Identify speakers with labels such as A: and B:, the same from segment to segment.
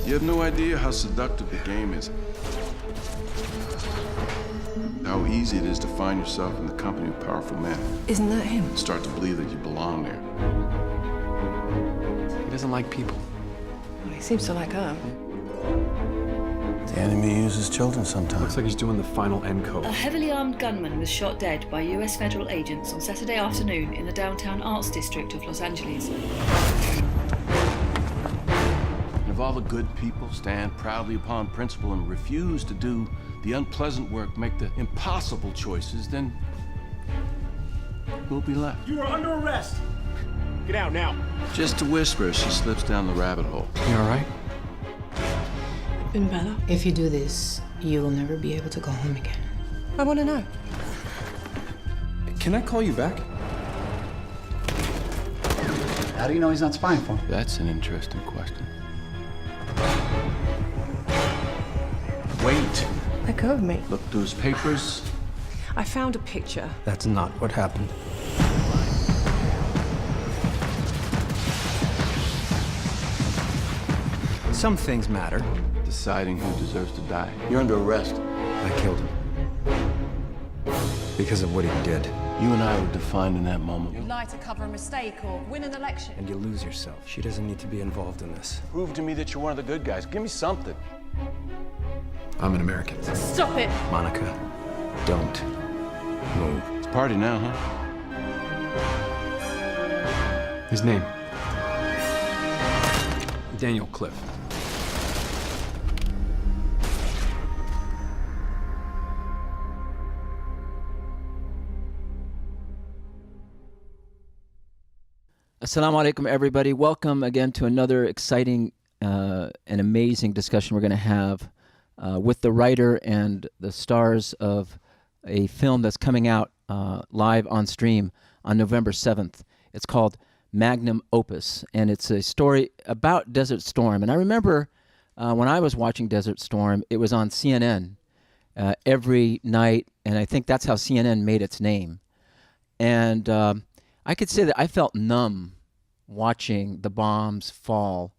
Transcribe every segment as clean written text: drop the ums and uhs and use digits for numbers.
A: You have no idea how seductive the game is. How easy it is to find yourself in the company of powerful men.
B: Isn't that him?
A: Start to believe that you belong there.
C: He doesn't like people.
B: Well, he seems to like her.
D: The enemy uses children sometimes.
C: Looks like he's doing the final encode.
E: A heavily armed gunman was shot dead by US federal agents on Saturday afternoon in the downtown arts district of Los Angeles.
A: And if all the good people stand proudly upon principle and refuse to do the unpleasant work, make the impossible choices, then who'll be left?
F: You are under arrest. Get out now.
A: Just a whisper as she slips down the rabbit hole.
C: You all right?
B: Been better.
G: If you do this, you will never be able to go home again.
B: I want to know.
C: Can I call you back?
D: How do you know he's not spying for him?
A: That's an interesting question. Wait.
B: Let go of me.
A: Look through his papers.
B: I found a picture.
D: That's not what happened. Some things matter.
A: Deciding who deserves to die. You're under arrest.
D: I killed him. Because of what he did.
A: You and I were defined in that moment.
H: Lie to cover a mistake or win an election.
D: And you lose yourself. She doesn't need to be involved in this.
A: Prove to me that you're one of the good guys. Give me something.
C: I'm an American.
H: Stop it!
D: Monica, don't move.
A: It's a party now, huh?
C: His name? Daniel Cliff.
I: Assalamu alaikum, everybody. Welcome again to another exciting and amazing discussion we're going to have with the writer and the stars of a film that's coming out live on stream on November 7th. It's called Magnum Opus, and it's a story about Desert Storm. And I remember when I was watching Desert Storm, it was on CNN every night, and I think that's how CNN made its name. And I could say that I felt numb watching the bombs fall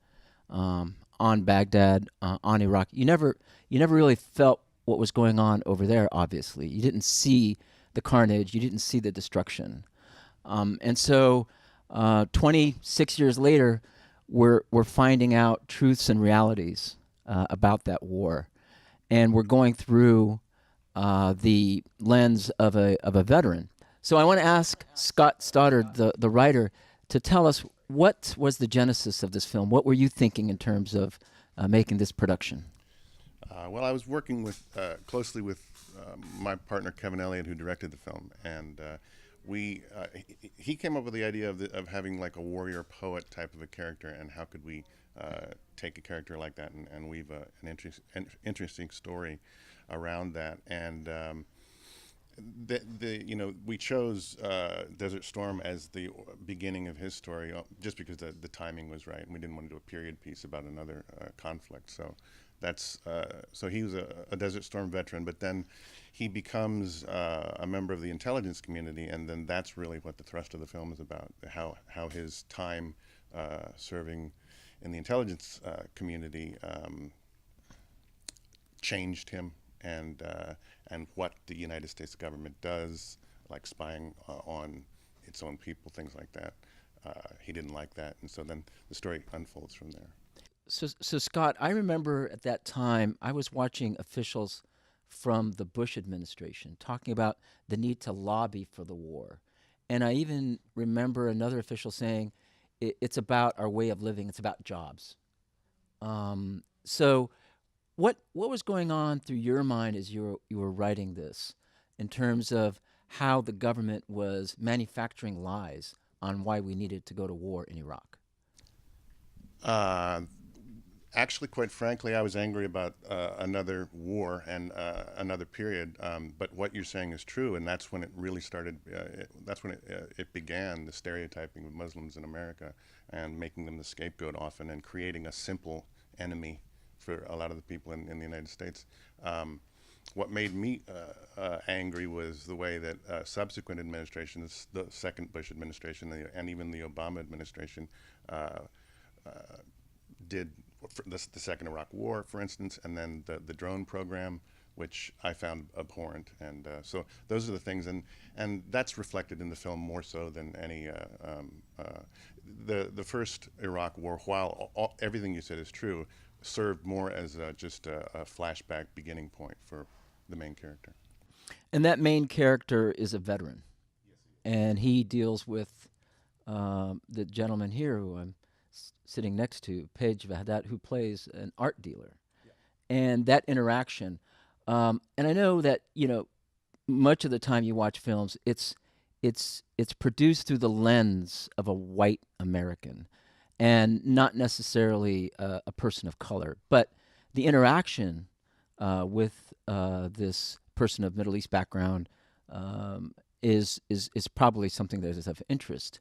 I: on Baghdad, on Iraq. You never really felt what was going on over there, obviously. You didn't see the carnage. You didn't see the destruction. And so 26 years later, we're finding out truths and realities about that war. And we're going through the lens of a veteran. So I want to ask Scott Stoddard, the writer, to tell us what was the genesis of this film. What were you thinking in terms of making this production?
J: Well, I was working closely with my partner Kevin Elliott, who directed the film, and he came up with the idea of having like a warrior poet type of a character, and how could we take a character like that and weave an interesting story around that. And we chose Desert Storm as the beginning of his story just because the timing was right, and we didn't want to do a period piece about another conflict. So that's so he was a Desert Storm veteran, but then he becomes a member of the intelligence community, and then that's really what the thrust of the film is about: how his time serving in the intelligence community changed him. And what the United States government does, like spying on its own people, things like that. He didn't like that, and so then the story unfolds from there.
I: So Scott, I remember at that time I was watching officials from the Bush administration talking about the need to lobby for the war. And I even remember another official saying, it's about our way of living, it's about jobs. So what was going on through your mind as you were writing this in terms of how the government was manufacturing lies on why we needed to go to war in Iraq?
J: Actually, quite frankly, I was angry about another war and another period. But what you're saying is true, and that's when it really started. That's when it began, the stereotyping of Muslims in America and making them the scapegoat often, and creating a simple enemy for a lot of the people in the United States. What made me angry was the way that subsequent administrations, the second Bush administration and even the Obama administration, did the Second Iraq War, for instance, and then the drone program, which I found abhorrent. And so those are the things, and that's reflected in the film more so than any. The first Iraq War, while everything you said is true, served more as just a flashback beginning point for the main character.
I: And that main character is a veteran, and he deals with the gentleman here who I'm sitting next to, Paige Vahdat, who plays an art dealer, and that interaction. And I know that much of the time you watch films, it's produced through the lens of a white American, and not necessarily a person of color. But the interaction with this person of Middle East background is probably something that is of interest.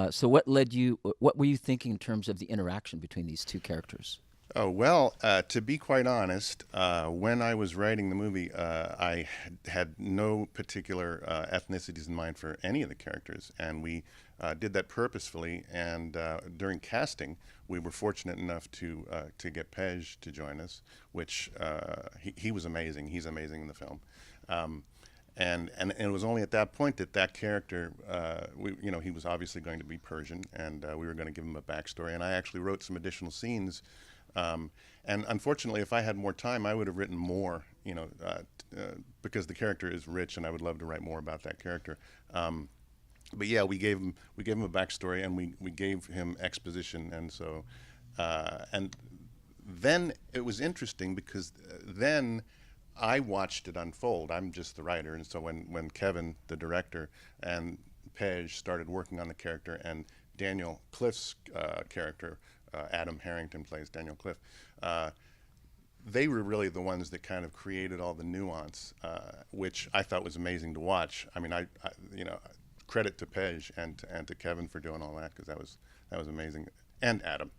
I: So what led you? What were you thinking in terms of the interaction between these two characters?
J: Oh, well, to be quite honest, when I was writing the movie, I had no particular ethnicities in mind for any of the characters, and we did that purposefully. And during casting, we were fortunate enough to get Pej to join us, which he was amazing. He's amazing in the film. And it was only at that point that character, he was obviously going to be Persian, and we were going to give him a backstory. And I actually wrote some additional scenes. And unfortunately, if I had more time, I would have written more, because the character is rich, and I would love to write more about that character. But yeah, we gave him a backstory, and we gave him exposition, and so, and then it was interesting because then I watched it unfold. I'm just the writer, and so when Kevin, the director, and Pej started working on the character, and Daniel Cliff's character, Adam Harrington plays Daniel Cliff. They were really the ones that kind of created all the nuance, which I thought was amazing to watch. I mean, I credit to Pej and to Kevin for doing all that, because that was amazing, and Adam.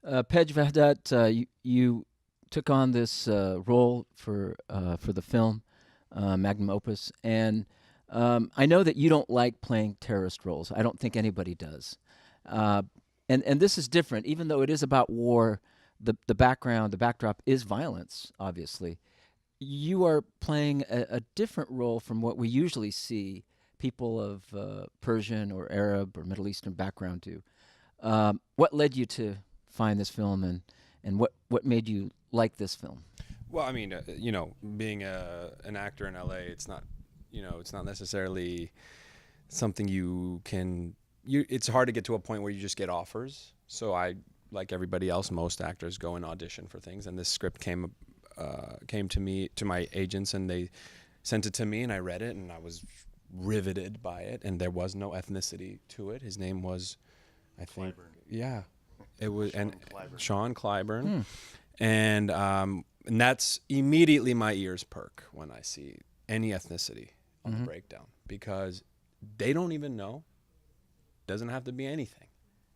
I: Pej Vahdat, you took on this role for the film, Magnum Opus, and I know that you don't like playing terrorist roles. I don't think anybody does. And this is different, even though it is about war. The backdrop is violence, obviously. You are playing a different role from what we usually see people of Persian or Arab or Middle Eastern background do. What led you to find this film, and what made you like this film?
C: Well, I mean, being an actor in LA, it's not necessarily something you can. It's hard to get to a point where you just get offers. So I, like everybody else, most actors go and audition for things. And this script came to me, to my agents, and they sent it to me, and I read it, and I was riveted by it. And there was no ethnicity to it. His name was, I think,
J: Clyburn.
C: it was Sean Clyburn,
I: Hmm.
C: and that's immediately my ears perk when I see any ethnicity on the breakdown, because they don't even know. Doesn't have to be anything,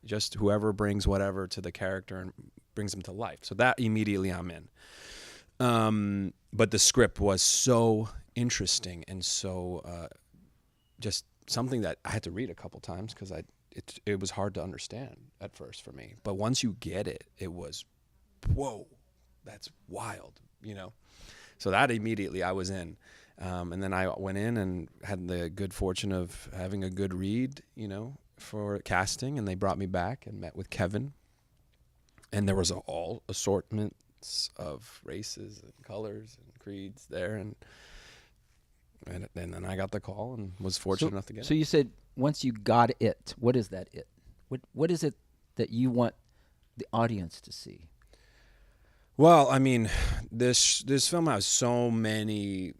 C: just whoever brings whatever to the character and brings them to life. So that immediately I'm in. But the script was so interesting and so just something that I had to read a couple times, because it was hard to understand at first for me. But once you get it, it was, whoa, that's wild, So that immediately I was in. And then I went in and had the good fortune of having a good read, for casting, and they brought me back and met with Kevin. And there was all assortments of races and colors and creeds there, and then I got the call and was fortunate enough to get it.
I: So you said once you got it, what is that it? What is it that you want the audience to see?
C: Well, I mean, this film has so many,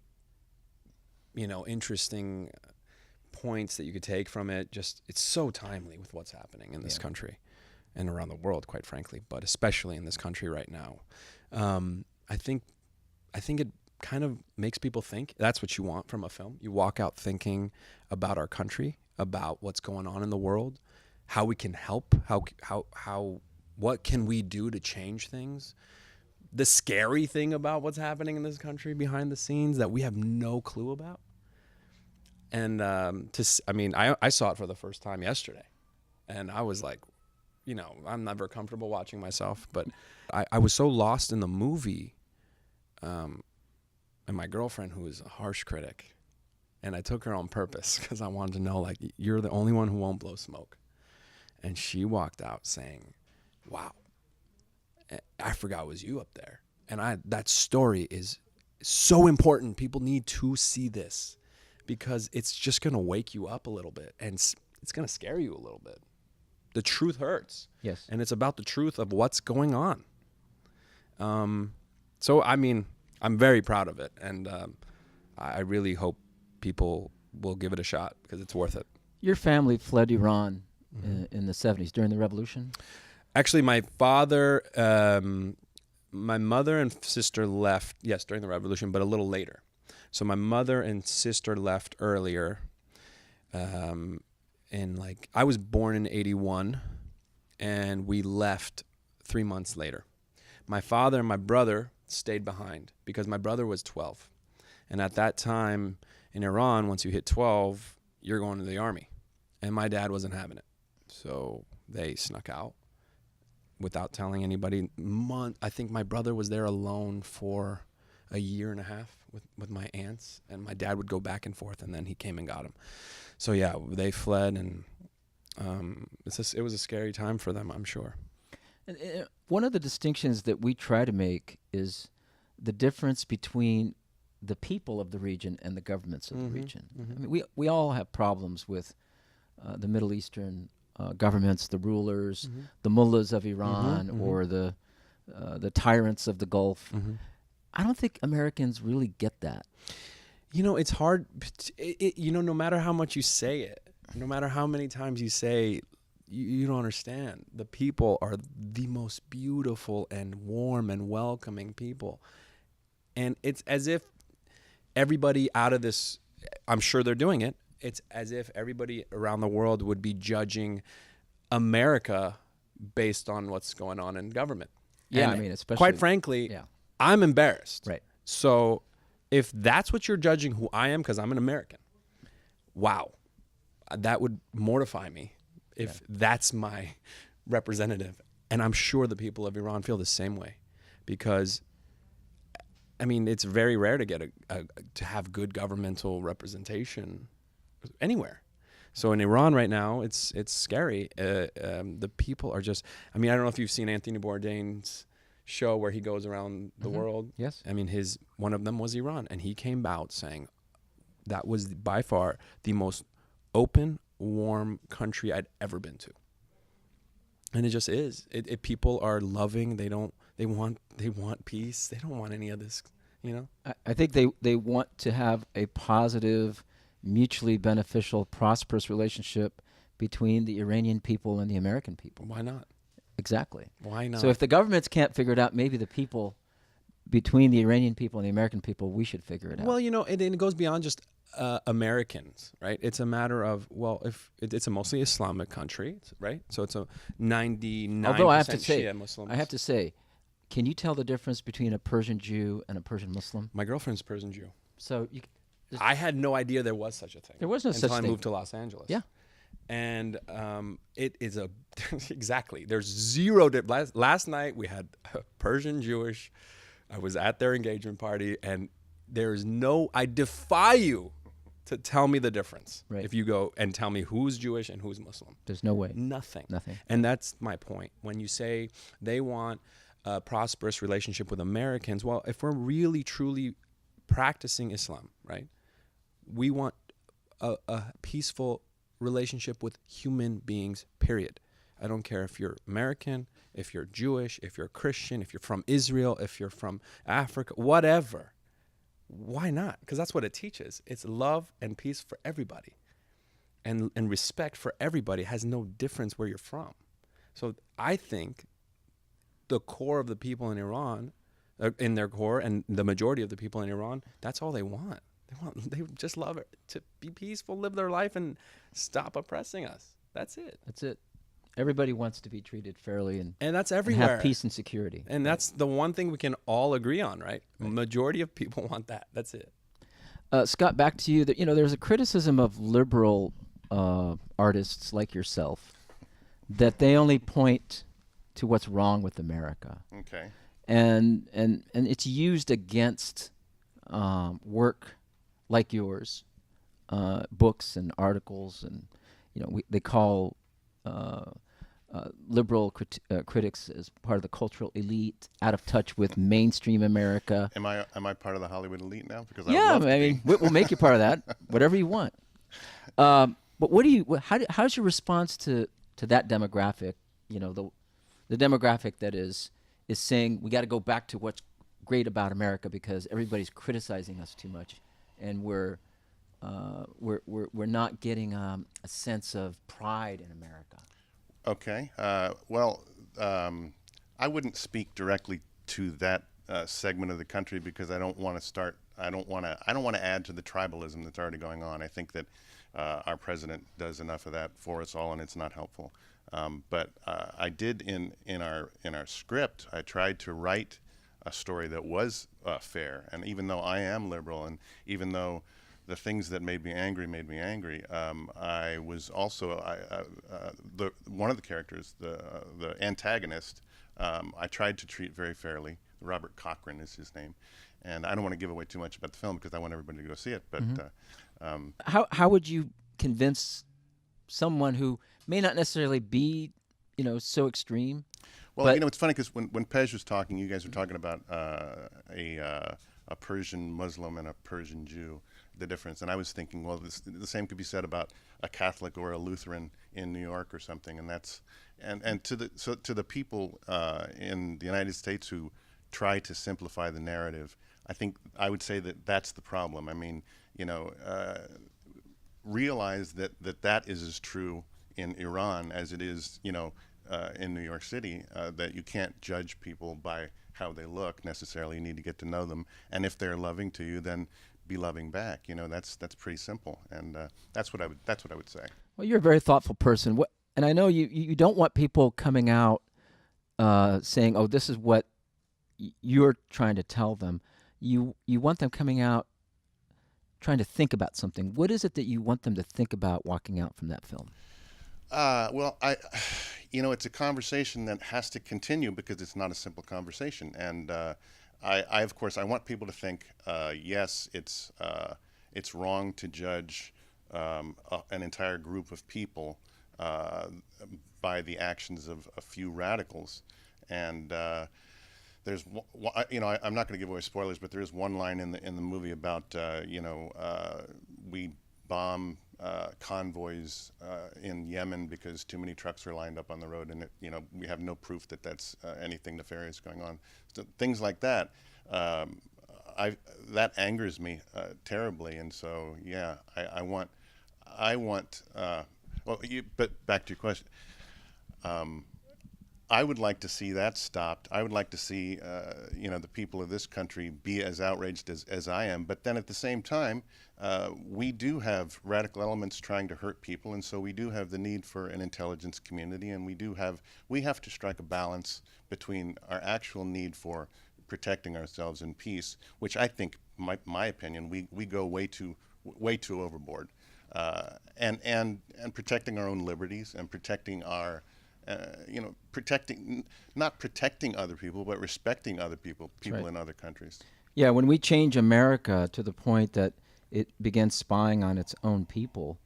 C: interesting points that you could take from it. Just, it's so timely with what's happening in this country and around the world, quite frankly, but especially in this country right now. I think it kind of makes people think. That's what you want from a film. You walk out thinking about our country, about what's going on in the world, how we can help, what can we do to change things. The scary thing about what's happening in this country behind the scenes that we have no clue about. And I saw it for the first time yesterday, and I was like, you know, I'm never comfortable watching myself, but I was so lost in the movie, and my girlfriend, who is a harsh critic, and I took her on purpose because I wanted to know, like, you're the only one who won't blow smoke. And she walked out saying, wow, I forgot it was you up there. And that story is so important. People need to see this because it's just going to wake you up a little bit, and it's going to scare you a little bit. The truth hurts.
I: Yes.
C: And it's about the truth of what's going on. So, I mean, I'm very proud of it. And I really hope people will give it a shot because it's worth it.
I: Your family fled Iran in the 70s during the revolution?
C: Actually, my father, my mother and sister left, yes, during the revolution, but a little later. So my mother and sister left earlier. I was born in 81, and we left 3 months later. My father and my brother stayed behind because my brother was 12. And at that time in Iran, once you hit 12, you're going to the army. And my dad wasn't having it. So they snuck out without telling anybody. I think my brother was there alone for a year and a half with my aunts, and my dad would go back and forth, and then he came and got him. So yeah, they fled, and it was a scary time for them, I'm sure.
I: And, one of the distinctions that we try to make is the difference between the people of the region and the governments of the region. I mean, we all have problems with the Middle Eastern governments, the rulers, the mullahs of Iran, or the tyrants of the Gulf. I don't think Americans really get that.
C: You know, it's hard. No matter how much you say it, no matter how many times you say, you don't understand. The people are the most beautiful and warm and welcoming people. And it's as if everybody out of this, I'm sure they're doing it, it's as if everybody around the world would be judging America based on what's going on in government.
I: Yeah,
C: And
I: I mean, especially...
C: quite frankly, I'm embarrassed.
I: Right.
C: So if that's what you're judging who I am, because I'm an American, wow, that would mortify me if that's my representative. And I'm sure the people of Iran feel the same way, because I mean, it's very rare to get to have good governmental representation anywhere. So in Iran right now, it's scary. The people are just, I mean, I don't know if you've seen Anthony Bourdain's show where he goes around the world.
I: Yes.
C: I mean, one of them was Iran, and he came out saying that was by far the most open, warm country I'd ever been to. And it just is. People are loving. They want peace. They don't want any of this, you know?
I: I think they want to have a positive, mutually beneficial, prosperous relationship between the Iranian people and the American people.
C: Why not?
I: Exactly.
C: Why not?
I: So if the governments can't figure it out, maybe the people between the Iranian people and the American people, we should figure it out.
C: Well, you know, it goes beyond just Americans, right? It's a matter of, well, if it's a mostly Islamic country, right? So it's a 99%
I: Although I have to say,
C: Shia Muslims.
I: I have to say, can you tell the difference between a Persian Jew and a Persian Muslim?
C: My girlfriend's Persian Jew.
I: So
C: I had no idea there was such a thing.
I: There was no such thing
C: until I moved to Los Angeles.
I: Yeah.
C: And it is exactly. There's zero. Last night we had a Persian Jewish. I was at their engagement party, and there's I defy you to tell me the difference.
I: Right.
C: If you go and tell me who's Jewish and who's Muslim.
I: There's no way.
C: Nothing.
I: Nothing.
C: And that's my point. When you say they want a prosperous relationship with Americans, well, if we're really, truly practicing Islam, right, we want a peaceful relationship with human beings, period. I don't care if you're American, if you're Jewish, if you're Christian, if you're from Israel, if you're from Africa, whatever. Why not? Because that's what it teaches. It's love and peace for everybody. And respect for everybody. It has no difference where you're from. So I think the core of the people in Iran, in their core, and the majority of the people in Iran, that's all they want. They just love it, to be peaceful, live their life, and stop oppressing us. That's it.
I: That's it. Everybody wants to be treated fairly and
C: that's
I: and
C: everywhere.
I: have peace and security.
C: And that's the one thing we can all agree on, right? Majority of people want that. That's it.
I: Scott, back to you. There's a criticism of liberal artists like yourself that they only point to what's wrong with America.
J: Okay.
I: And it's used against work like yours, books and articles, and they call liberal critics as part of the cultural elite, out of touch with mainstream America.
J: Am I part of the Hollywood elite now? Because
I: Yeah, I mean, we'll make you part of that, whatever you want. But how's your response to that demographic? The demographic that is saying we got to go back to what's great about America because everybody's criticizing us too much, and we're not getting a sense of pride in America.
J: Okay. I wouldn't speak directly to that segment of the country because I don't want to start. I don't want to add to the tribalism that's already going on. I think that our president does enough of that for us all, and it's not helpful. But I did in our script. I tried to write a story that was fair, and even though I am liberal, and even though the things that made me angry, I was also one of the characters, the antagonist. I tried to treat very fairly. Robert Cochran is his name, and I don't want to give away too much about the film because I want everybody to go see it. But
I: how would you convince someone who may not necessarily be, so extreme?
J: Well,
I: but
J: it's funny because when Pej was talking, you guys were talking about a Persian Muslim and a Persian Jew, the difference, and I was thinking, well, the same could be said about a Catholic or a Lutheran in New York or something, and that's and to the people in the United States who try to simplify the narrative, I think I would say that that's the problem. I mean, realize that is as true in Iran as it is, in New York City, that you can't judge people by how they look necessarily. You need to get to know them, and if they're loving to you, then be loving back. That's pretty simple, and that's what I would say.
I: Well, you're a very thoughtful person, and I know you don't want people coming out saying, "Oh, this is what you're trying to tell them." You want them coming out trying to think about something. What is it that you want them to think about walking out from that film?
J: Well, it's a conversation that has to continue because it's not a simple conversation. And I of course, I want people to think, yes, it's wrong to judge an entire group of people by the actions of a few radicals. And there's, I'm not going to give away spoilers, but there is one line in the movie about, we bomb convoys in Yemen because too many trucks are lined up on the road, and we have no proof that that's anything nefarious going on. So things like that, that angers me terribly, and so yeah, I want. But back to your question. I would like to see that stopped. I would like to see, the people of this country be as outraged as I am. But then at the same time, we do have radical elements trying to hurt people, and so we do have the need for an intelligence community, and we have to strike a balance between our actual need for protecting ourselves in peace, which I think, my opinion, we go way too overboard, and protecting our own liberties and protecting our. Not protecting other people, but respecting other people right. In other countries.
I: Yeah, when we change America to the point that it begins spying on its own people,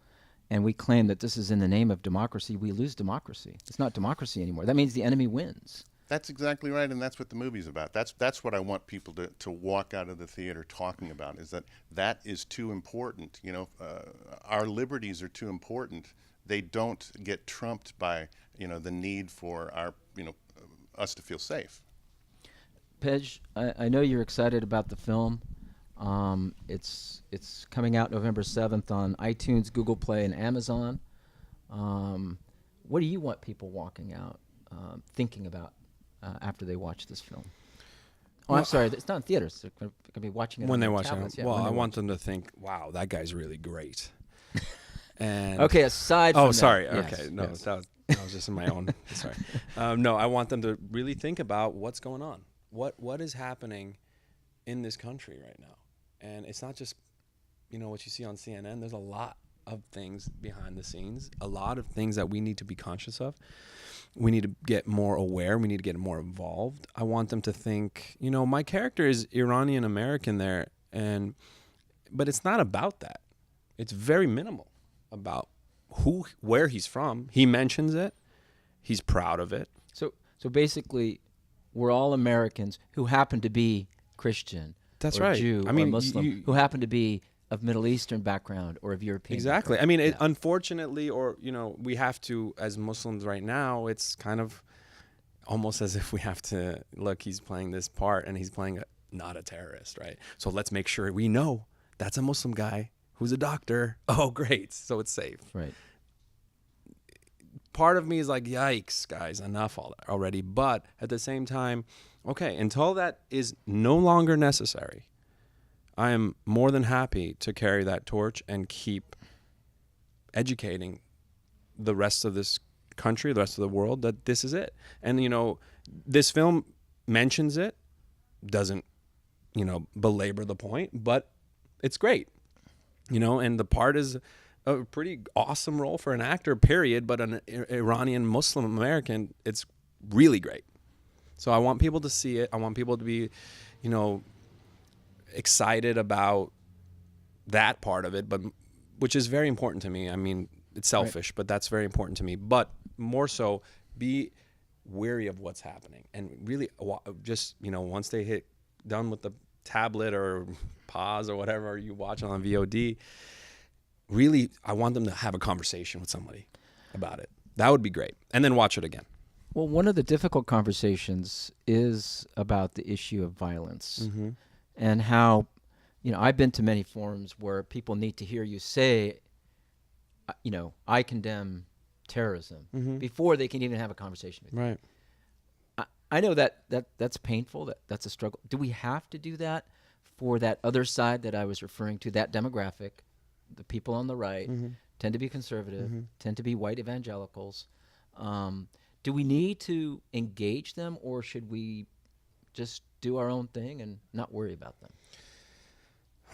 I: and we claim that this is in the name of democracy, we lose democracy. It's not democracy anymore. That means the enemy wins.
J: That's exactly right, and that's what the movie's about. That's what I want people to walk out of the theater talking about, is that is too important. Our liberties are too important. They don't get trumped by the need for our us to feel safe.
I: Pej, I know you're excited about the film. It's coming out November 7th on iTunes, Google Play, and Amazon. What do you want people walking out thinking about after they watch this film? Oh, I'm sorry, it's not in theaters. They're going to be watching it
C: when
I: on
C: they
I: their
C: watch
I: tablets.
C: it.
I: Yeah,
C: well, I want them to think, "Wow, that guy's really great." And
I: okay, aside from
C: sorry.
I: that,
C: Okay,
I: yes,
C: no,
I: yes.
C: that was just in my own. Sorry. No, I want them to really think about what's going on. What is happening in this country right now? And it's not just, what you see on CNN. There's a lot of things behind the scenes, a lot of things that we need to be conscious of. We need to get more aware. We need to get more involved. I want them to think, you know, my character is Iranian American there, but it's not about that. It's very minimal about where he's from. He mentions it. He's proud of it.
I: So basically, we're all Americans who happen to be Christian.
C: That's
I: or
C: right.
I: Jew
C: I mean,
I: or Muslim, who happen to be of Middle Eastern background or of European
C: Exactly.
I: background.
C: I mean, unfortunately, or, you know, we have to, as Muslims right now, it's kind of almost as if we have to, look, he's playing this part and he's playing not a terrorist, right? So let's make sure we know that's a Muslim guy who's a doctor. Oh, great. So it's safe.
I: Right.
C: Part of me is like, yikes, guys, enough already. But at the same time, okay, until that is no longer necessary, I am more than happy to carry that torch and keep educating the rest of this country, the rest of the world, that this is it. And, you know, this film mentions it, doesn't, you know, belabor the point, but it's great, you know, and the part is a pretty awesome role for an actor, period, but an Iranian Muslim American, it's really great. So I want people to see it. I want people to be, you know, excited about that part of it, but which is very important to me. I mean, it's selfish, but that's very important to me. But more so, be wary of what's happening, and really just, you know, once they hit done with the tablet or pause or whatever you watch on VOD, really, I want them to have a conversation with somebody about it. That would be great, and then watch it again.
I: Well, one of the difficult conversations is about the issue of violence and how, you know, I've been to many forums where people need to hear you say, you know, I condemn terrorism before they can even have a conversation with you.
C: Right.
I: I know that's painful, that's a struggle. Do we have to do that for that other side that I was referring to, that demographic? The people on the right tend to be conservative, tend to be white evangelicals. Do we need to engage them, or should we just do our own thing and not worry about them?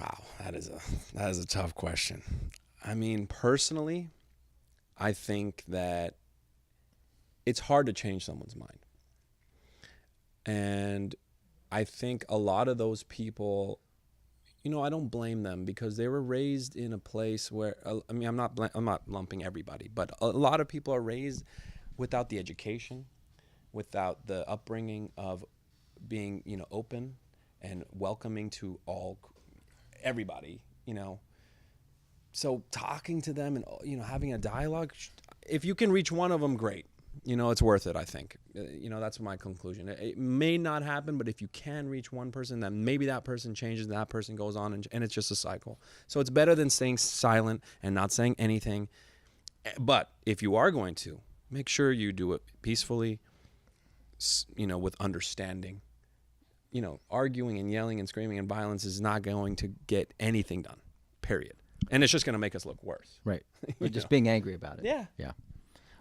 C: Wow, that is a tough question. I mean, personally, I think that it's hard to change someone's mind. And I think a lot of those people, you know, I don't blame them because they were raised in a place where, I mean, I'm not lumping everybody, but a lot of people are raised without the education, without the upbringing of being, you know, open and welcoming to everybody, you know. So talking to them and, you know, having a dialogue, if you can reach one of them, great. You know, it's worth it, I think. You know, that's my conclusion. It may not happen, but if you can reach one person, then maybe that person changes and that person goes on, and it's just a cycle. So it's better than staying silent and not saying anything. But if you are going to, make sure you do it peacefully, you know, with understanding. You know, arguing and yelling and screaming and violence is not going to get anything done, period. And it's just going to make us look worse.
I: Right. We're just being angry about it.
C: Yeah.
I: Yeah.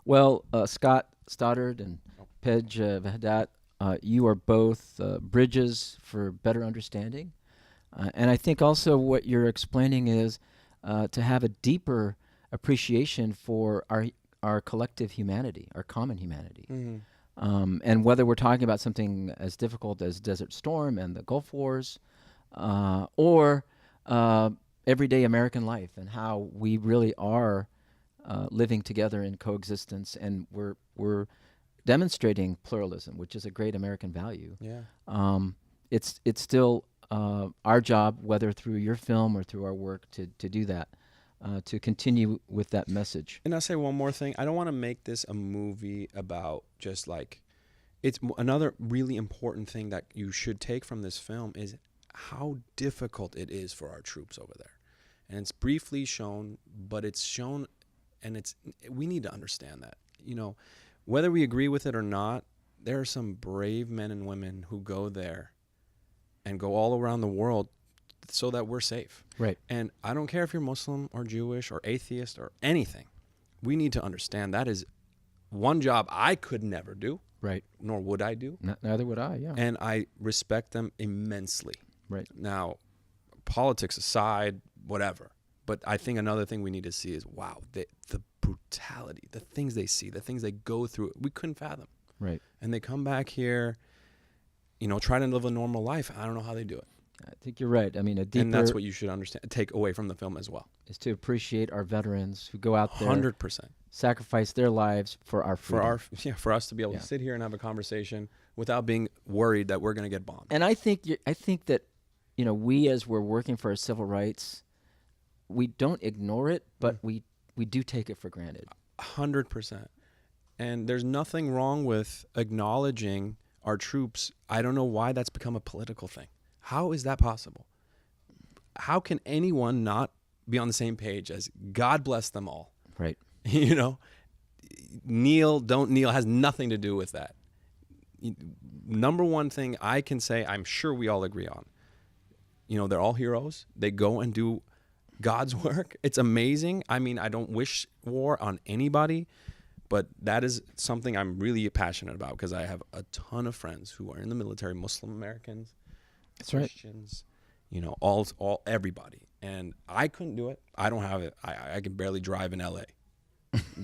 I: Well, Scott Stoddard and Pej Vahdat, you are both bridges for better understanding. And I think also what you're explaining is to have a deeper appreciation for our collective humanity, our common humanity. And whether we're talking about something as difficult as Desert Storm and the Gulf Wars, or everyday American life and how we really are living together in coexistence, and we're demonstrating pluralism, which is a great American value.
C: Yeah.
I: It's still our job, whether through your film or through our work, to do that, to continue with that message.
C: And I'll say one more thing. I don't want to make this a movie about just like, it's another really important thing that you should take from this film is how difficult it is for our troops over there. And it's briefly shown, but it's shown, and we need to understand that, you know, whether we agree with it or not, there are some brave men and women who go there and go all around the world so that we're safe.
I: Right.
C: And I don't care if you're Muslim or Jewish or atheist or anything. We need to understand that is one job I could never do.
I: Right.
C: Nor would I do.
I: Neither would I, yeah.
C: And I respect them immensely.
I: Right.
C: Now, politics aside, whatever. But I think another thing we need to see is, wow, the brutality, the things they see, the things they go through, we couldn't fathom.
I: Right.
C: And they come back here, try to live a normal life. I don't know how they do it.
I: I think you're right. I mean,
C: And that's what you should take away from the film as well.
I: is to appreciate our veterans who go out there,
C: 100%.
I: sacrifice their lives for our freedom.
C: For us to be able to sit here and have a conversation without being worried that we're going to get bombed.
I: And I think that, we as we're working for our civil rights, we don't ignore it, but we do take it for granted.
C: 100%. And there's nothing wrong with acknowledging our troops. I don't know why that's become a political thing. How is that possible? How can anyone not be on the same page as God bless them all?
I: Right.
C: Kneel, don't kneel has nothing to do with that. Number one thing I can say, I'm sure we all agree on, they're all heroes. They go and do God's work. It's amazing. I mean, I don't wish war on anybody, but that is something I'm really passionate about because I have a ton of friends who are in the military, Muslim Americans,
I: That's right.
C: Christians, everybody. And I couldn't do it. I don't have it. I can barely drive in LA,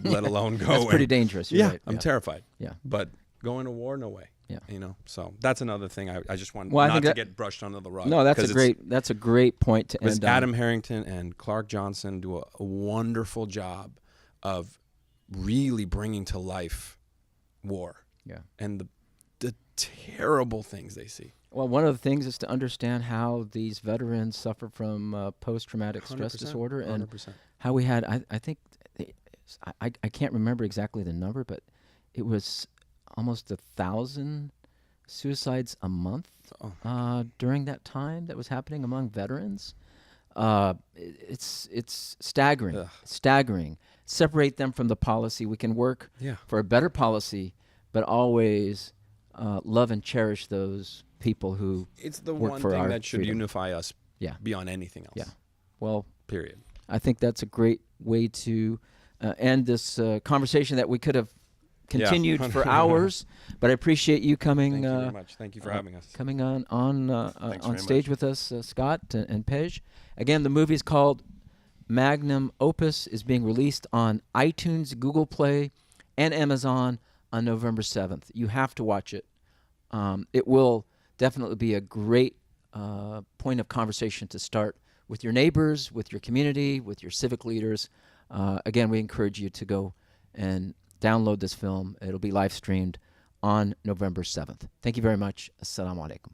C: let alone go.
I: That's pretty dangerous. You're right.
C: I'm terrified.
I: Yeah.
C: But going to war, no way.
I: Yeah.
C: So that's another thing I just want
I: Well, I
C: not
I: think
C: to
I: that-
C: get brushed under the rug.
I: No, that's a great point to
C: Because
I: end on.
C: Adam Harrington and Clark Johnson do a wonderful job of really bringing to life war.
I: Yeah.
C: And the terrible things they see.
I: Well, one of the things is to understand how these veterans suffer from post-traumatic stress
C: 100%,
I: disorder, and
C: 100%.
I: how we had, I think, I can't remember exactly the number, but it was almost 1,000 suicides a month during that time that was happening among veterans. It's staggering.
C: Ugh.
I: Staggering. Separate them from the policy. We can work for a better policy, but always love and cherish those people who
C: It's the
I: work
C: one
I: for
C: thing
I: our
C: that should
I: freedom.
C: unify us
I: Yeah.
C: beyond anything else.
I: Yeah. Well,
C: Period.
I: I think that's a great way to end this conversation that we could have continued for hours. But I appreciate you coming.
C: Thank you very much. Thank you for having us.
I: Coming on
J: very
I: stage with us, Scott and Pej. Again, the movie is called Magnum. Opus is being released on iTunes, Google Play, and Amazon on November 7th. You have to watch it. It will definitely be a great point of conversation to start with your neighbors, with your community, with your civic leaders. Again, we encourage you to go and download this film. It'll be live streamed on November 7th. Thank you very much. Assalamu alaikum.